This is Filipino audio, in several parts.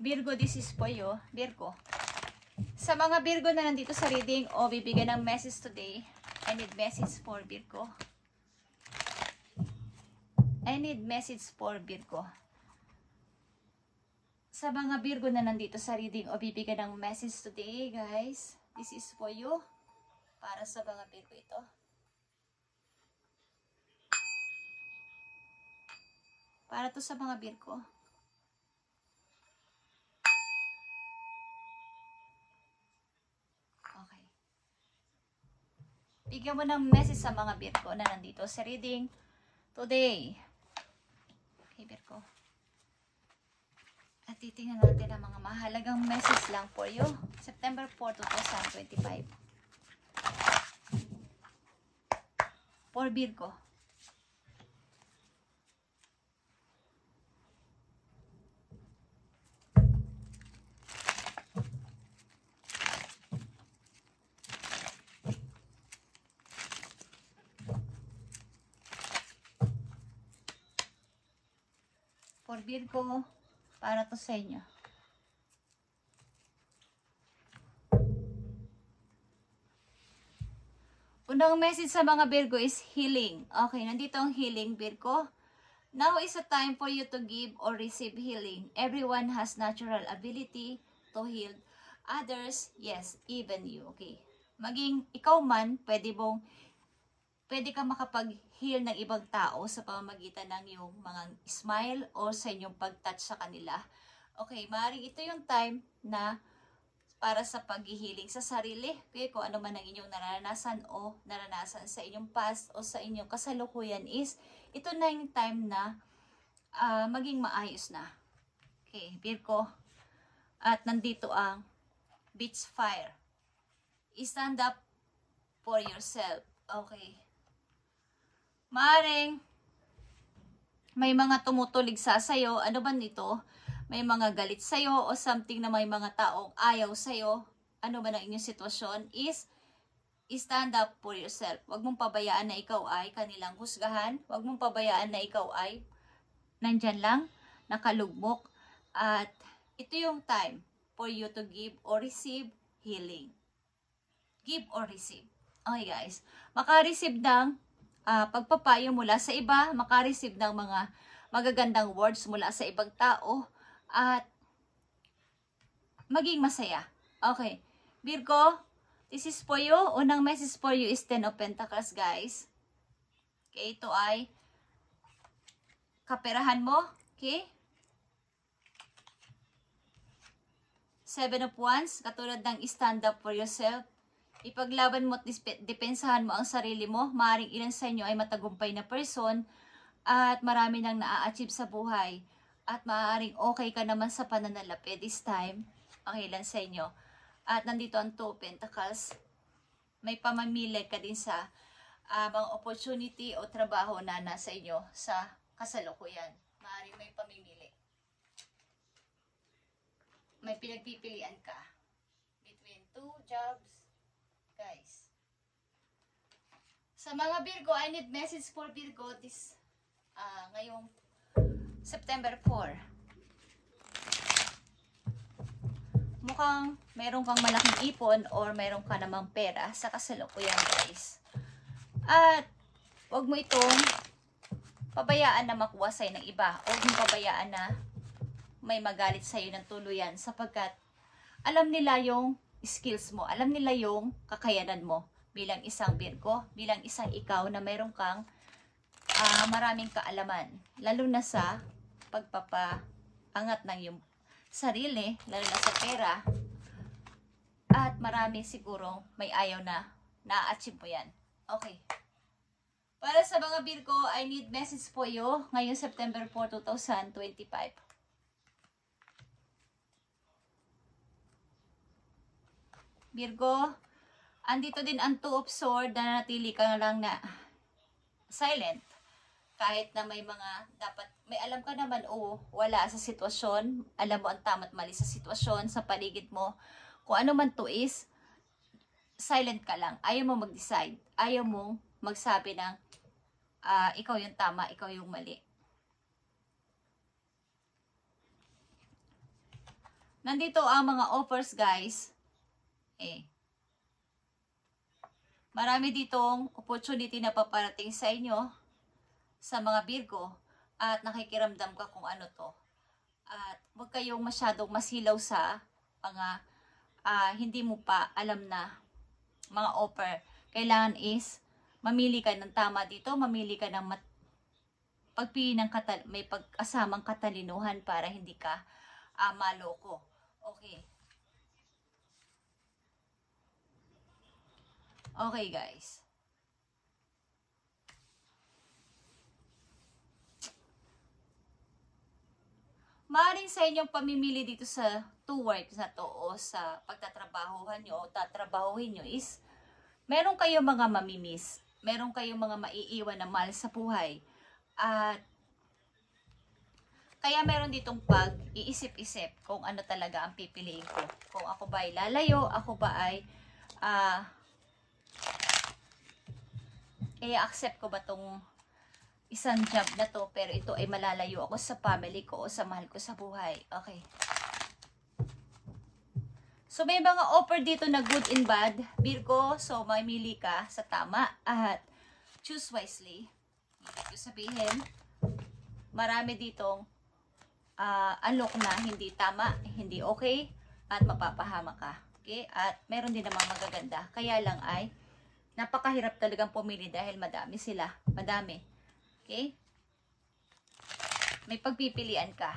Virgo, this is for you. Virgo. Sa mga Virgo na nandito sa reading o bibigyan ng message today, I need message for Virgo. I need message for Virgo. Sa mga Virgo na nandito sa reading o bibigyan ng message today, guys, this is for you. Para sa mga Virgo ito. Para to sa mga Virgo. Okay. Bigyan mo ng message sa mga Virgo na nandito sa reading today. Okay, Virgo. At titingnan natin ang mga mahalagang message lang for you. September 4, 2025. For Virgo. For Virgo, para to sa inyo. Unang message sa mga Virgo is healing. Okay, nandito ang healing, Virgo. Now is a time for you to give or receive healing. Everyone has natural ability to heal others. Yes, even you. Okay. Maging ikaw man, pwede ka makapag-heal ng ibang tao sa pamamagitan ng iyong mga smile o sa inyong pag-touch sa kanila. Okay, maaaring ito yung time na para sa pag-healing sa sarili. Okay, kung ano man ang inyong naranasan o naranasan sa inyong past o sa inyong kasalukuyan is, ito na yung time na maging maayos na. Okay, Virgo. At nandito ang beach fire. Stand up for yourself. Okay. Maaring may mga tumutulig sa'yo. Ano ba nito? May mga galit sa'yo o something na may mga taong ayaw sa'yo. Ano ba ang inyong sitwasyon is stand up for yourself. Huwag mong pabayaan na ikaw ay kanilang husgahan. Huwag mong pabayaan na ikaw ay nandyan lang, nakalugmok. At ito yung time for you to give or receive healing. Give or receive. Okay guys, makareceive ng pagpapayo mula sa iba, makareceive ng mga magagandang words mula sa ibang tao, at maging masaya. Okay, Virgo, this is for you. Unang message for you is 10 of Pentacles, guys. Okay, ito ay kaperahan mo. Okay? 7 of Wands, katulad ng stand up for yourself. Ipaglaban mo at depensahan mo ang sarili mo. Maaring ilan sa inyo ay matagumpay na person at marami nang na-achieve sa buhay. At maaaring okay ka naman sa pananalapi this time. Ang ilan sa inyo. At nandito ang 2 of Pentacles. May pamamili ka din sa mga opportunity o trabaho na nasa inyo sa kasalukuyan. Maaaring may pamimili. May pinagpipilian ka between 2 jobs. Guys. Sa mga Virgo, I need message for Virgo this ngayong September 4. Mukhang meron kang malaking ipon or meron ka namang pera sa kasalukuyan, guys. At huwag mo itong pabayaan na makuha sa'yo ng iba. Huwag mo pabayaan na may magalit sa'yo ng tuluyan sapagkat alam nila yung skills mo. Alam nila yung kakayanan mo bilang isang Virgo, bilang isang ikaw na meron kang maraming kaalaman. Lalo na sa pagpapaangat ng iyong sarili, lalo na sa pera. At marami siguro may ayaw na na-achieve mo yan. Okay. Para sa mga Virgo, I need message po you ngayong September 4, 2025. Virgo, andito din ang 2 of Swords na natili ka lang na silent. Kahit na may mga dapat, may alam ka naman o wala sa sitwasyon, alam mo ang tama't mali sa sitwasyon, sa paligid mo, kung ano man to is, silent ka lang. Ayaw mo mag-decide. Ayaw mong magsabi ng ikaw yung tama, ikaw yung mali. Nandito ang mga offers, guys. Marami ditong opportunity na paparating sa inyo, sa mga Virgo, at nakikiramdam ka kung ano to. At huwag kayong masyadong masilaw sa mga hindi mo pa alam na mga offer. Kailangan is mamili ka ng tama dito, mamili ka ng pagpili ng may pagkasamang katalinuhan para hindi ka maloko. Okay. Okay, guys. Maaaring sa inyong pamimili dito sa two works na to o sa pagtatrabahuhan nyo o tatrabahuhin nyo is meron kayong mga mamimiss, meron kayong mga maiiwan na mahal sa buhay, at kaya meron ditong pag-iisip-isip kung ano talaga ang pipiliin ko. Kung ako ba ay lalayo, ako ba ay i-accept ko ba tong isang job na to, pero ito ay malalayo ako sa family ko o sa mahal ko sa buhay. Okay. So, may mga offer dito na good and bad, Virgo. So, mamili ka sa tama at choose wisely. Ibig ko sabihin, marami ditong alok na hindi tama, hindi okay, at mapapahama ka. Okay? At meron din namang magaganda. Kaya lang ay napakahirap talagang pumili dahil madami sila. Madami. Okay? May pagpipilian ka.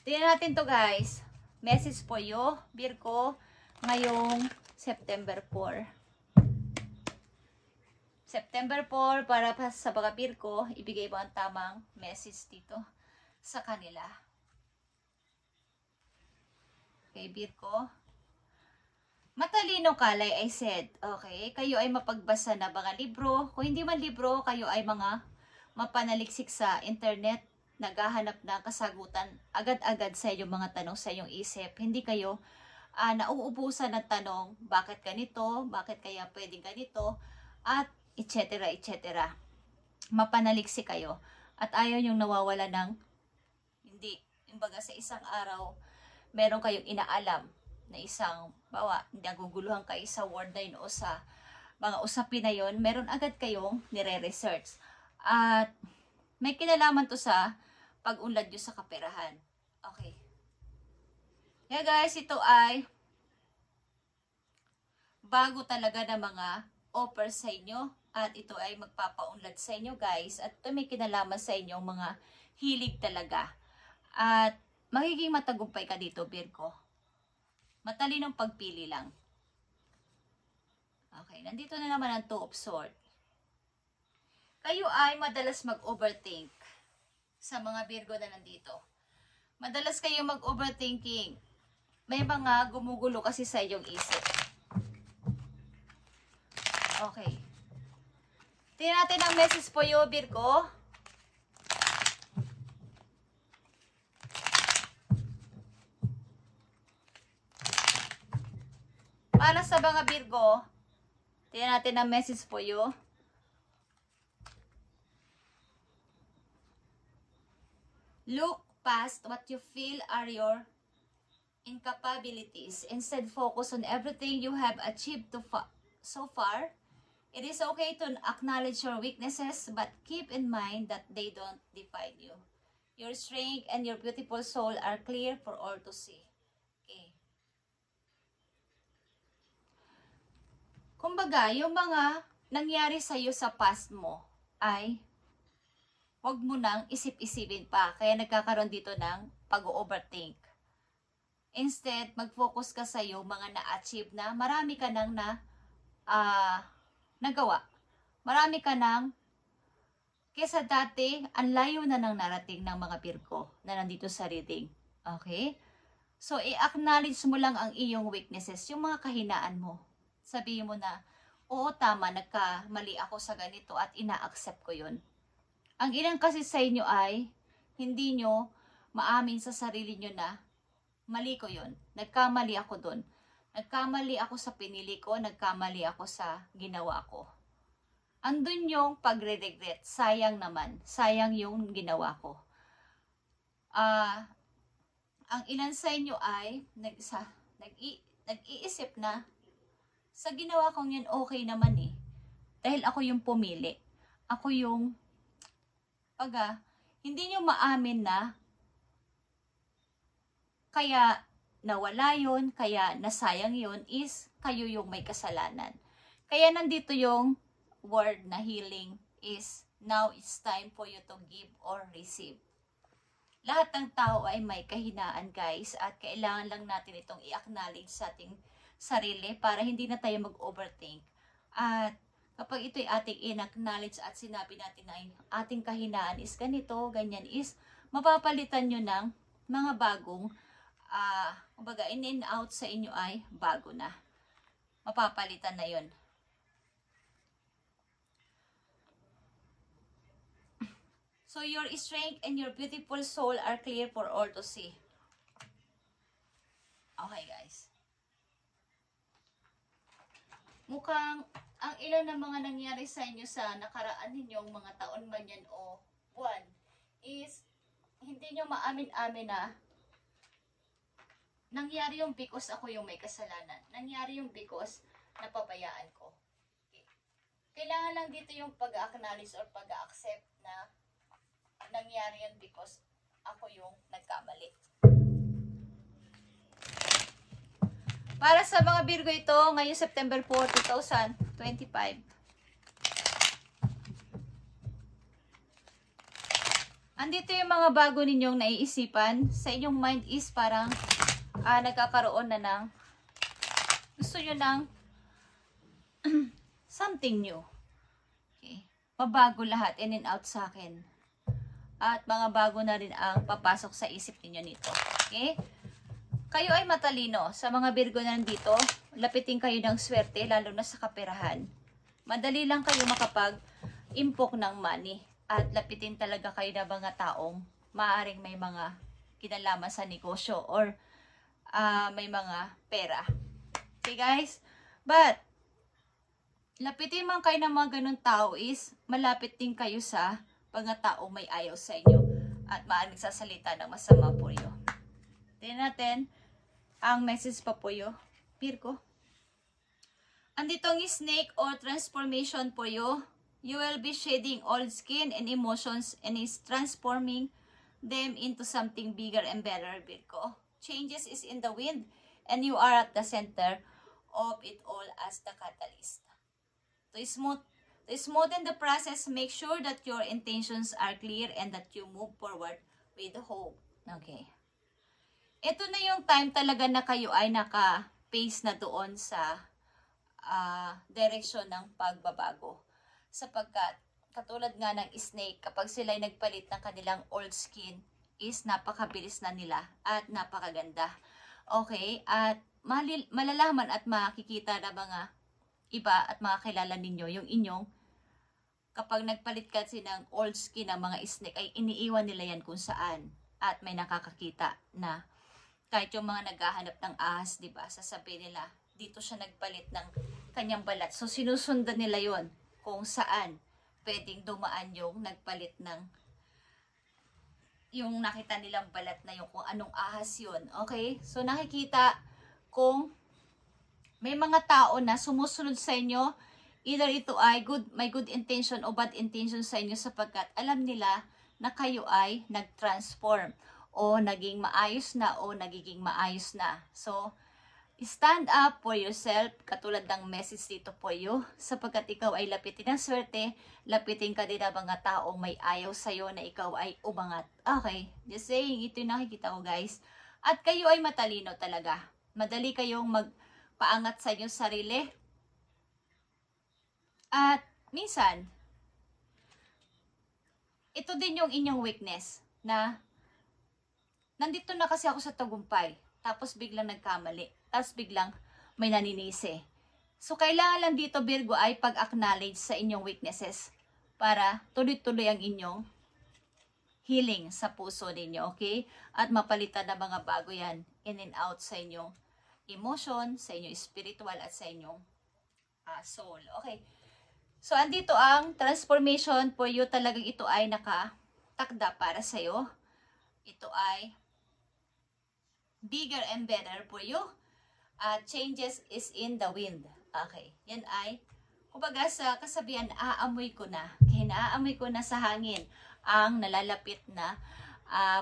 Tingnan natin to, guys. Message for you, Virgo, ngayong September 4. September 4, para sa mga Virgo, ibigay mo ang tamang message dito sa kanila. Okay, Virgo. Matalino ka, like I said. Okay? Kayo ay mapagbasa na mga libro. Kung hindi man libro, kayo ay mga mapanaliksik sa internet, naghahanap ng kasagutan agad-agad sa iyong mga tanong sa iyong isip. Hindi kayo nauubusan ng tanong, bakit ganito, bakit kaya pwedeng ganito, at etc. etc. Mapanaliksik kayo. At ayaw yung nawawala ng hindi. Imbaga sa isang araw, meron kayong inaalam na isang, naguguluhan kayo sa word na yun o sa mga usapin na yun, meron agad kayong nire-research. At may kinalaman to sa pag-unlad nyo sa kaperahan. Okay. Yeah, guys, ito ay bago talaga na mga offer sa inyo. At ito ay magpapaunlad sa inyo, guys. At ito may kinalaman sa inyong mga hilig talaga. At magiging matagumpay ka dito, Virgo. Matalinong pagpili lang. Okay, nandito na naman ang Two of Swords. Kayo ay madalas mag-overthink sa mga Virgo na nandito. Madalas kayo mag-overthinking. May mga gumugulo kasi sa iyong isip. Okay. Tingnan natin ang message po you, Virgo. Para sa mga Virgo, tingnan natin ang message po you. Look past what you feel are your incapabilities. Instead, focus on everything you have achieved so far. It is okay to acknowledge your weaknesses, but keep in mind that they don't define you. Your strength and your beautiful soul are clear for all to see. Okay. Kumbaga, yung mga nangyari sa iyo sa past mo ay wag mo nang isip-isipin pa. Kaya nagkakaroon dito ng pag-overthink. Instead, mag-focus ka sa iyo mga na-achieve na marami ka nang nagawa. Marami ka nang kesa dati, ang layo na nang narating ng mga Virgo na nandito sa reading. Okay? So, i-acknowledge mo lang ang iyong weaknesses, yung mga kahinaan mo. Sabihin mo na, oo, tama, nagkamali ako sa ganito at ina-accept ko yun. Ang ilang kasi sa inyo ay, hindi nyo maamin sa sarili nyo na, mali ko yun. Nagkamali ako dun. Nagkamali ako sa pinili ko, nagkamali ako sa ginawa ko. Andun yung pagre-regret. Sayang naman. Sayang yung ginawa ko. ang ilan sa inyo ay nag-iisip na sa ginawa kong yun okay naman eh. Dahil ako yung pumili. Ako yung hindi nyo maamin na kaya nawala yun, kaya nasayang yun is kayo yung may kasalanan. Kaya nandito yung word na healing is now it's time for you to give or receive. Lahat ng tao ay may kahinaan guys at kailangan lang natin itong i-acknowledge sa ating sarili para hindi na tayo mag-overthink. At kapag ito'y ating in-acknowledge at sinabi natin na ating kahinaan is ganito, ganyan is, mapapalitan nyo ng mga bagong, kumbaga in and out sa inyo ay bago na. Mapapalitan na yun. So your strength and your beautiful soul are clear for all to see. Okay guys. Mukhang ang ilan ng mga nangyari sa inyo sa nakaraan ninyong mga taon man yan o buwan is hindi nyo maamin-amin na nangyari yung because ako yung may kasalanan. Nangyari yung because napabayaan ko. Okay. Kailangan lang dito yung pag-acknowledge or pag-accept na nangyari yan because ako yung nagkamali. Para sa mga Virgo ito, ngayong September 4, 2025. Andito yung mga bago ninyong naiisipan. Sa inyong mind is parang nagkakaroon na ng gusto nyo ng something new. Okay. Mabago lahat in and out sa akin. At mga bago na rin ang papasok sa isip niyo nito. Okay? Kayo ay matalino. Sa mga Virgo na nandito, lapitin kayo ng swerte, lalo na sa kaperahan. Madali lang kayo makapag-impok ng money. At lapitin talaga kayo ng mga taong maaaring may mga kinalaman sa negosyo or may mga pera. Okay guys? But, lapitin man kayo ng mga ganun tao is, malapit din kayo sa mga taong may ayaw sa inyo at maaaring nagsasalita ng masama po iyo. Tingnan natin ang message pa po iyo, Virgo. Anditong snake or transformation po iyo. You will be shedding old skin and emotions and is transforming them into something bigger and better, Virgo. Changes is in the wind and you are at the center of it all as the catalyst. To smoothen the process, make sure that your intentions are clear and that you move forward with hope. Okay. Ito na yung time talaga na kayo ay naka-pace na doon sa direksyon ng pagbabago. Sapagkat, katulad nga ng snake, kapag sila ay nagpalit ng kanilang old skin, is napakabilis na nila at napakaganda. Okay? At malalaman at makikita na mga iba at makakilala ninyo yung inyong kapag nagpalit kasi ng old skin ng mga snake ay iniiwan nila yan kung saan at may nakakakita na kahit yung mga naghahanap ng ahas, di ba? Sasabihin nila, dito siya nagpalit ng kanyang balat. So sinusundan nila yon kung saan pwedeng dumaan yung nagpalit ng yung nakita nilang balat na yung kung anong ahas yun. Okay? So nakikita kung may mga tao na sumusunod sa inyo, either ito ay may good intention o bad intention sa inyo sapagkat alam nila na kayo ay nag-transform o naging maayos na o nagiging maayos na. So, stand up for yourself, katulad ng message dito po you, sapagkat ikaw ay lapitin ng swerte, lapitin ka din ng mga taong may ayaw sa'yo na ikaw ay umangat. Okay, just saying, ito yung nakikita ko guys. At kayo ay matalino talaga. Madali kayong magpaangat sa inyong sarili. At minsan, ito din yung inyong weakness na nandito na kasi ako sa tagumpay, tapos biglang nagkamali, tapos biglang may naninisi. So, kailangan lang dito, Virgo, ay pag-acknowledge sa inyong weaknesses para tuloy-tuloy ang inyong healing sa puso ninyo, okay? At mapalitan na mga bago yan in and out sa inyong emotion, sa inyong spiritual at sa inyong soul. Okay. So, andito ang transformation for you. Talagang ito ay nakatakda para sa'yo. ito ay bigger and better for you. Changes is in the wind. Okay, yan ay, kumbaga sa kasabihan, aamoy ko na. Kaya naaamoy ko na sa hangin ang nalalapit na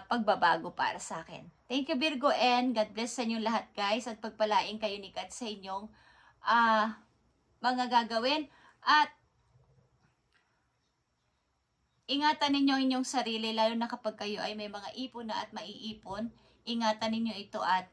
pagbabago para sa akin. Thank you Virgo, and God bless sa inyo lahat guys, at pagpalain kayo ni God sa inyong mga gagawin, at ingatan ninyo inyong sarili, lalo na kapag kayo ay may mga ipon na at maiipon. Ingatan ninyo ito, at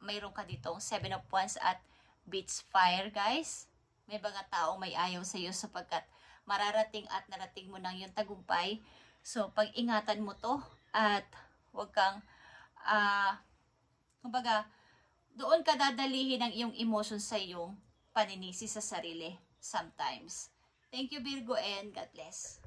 mayroon ka ditong 7 of Wands at Beach Fire guys. May mga taong may ayaw sa iyo sapagkat mararating at narating mo nang yung tagumpay. So pag-ingatan mo to, at huwag kang kumbaga doon ka dadalihin ang iyong emotion sa iyong paninisi sa sarili sometimes. Thank you Virgo, and God bless.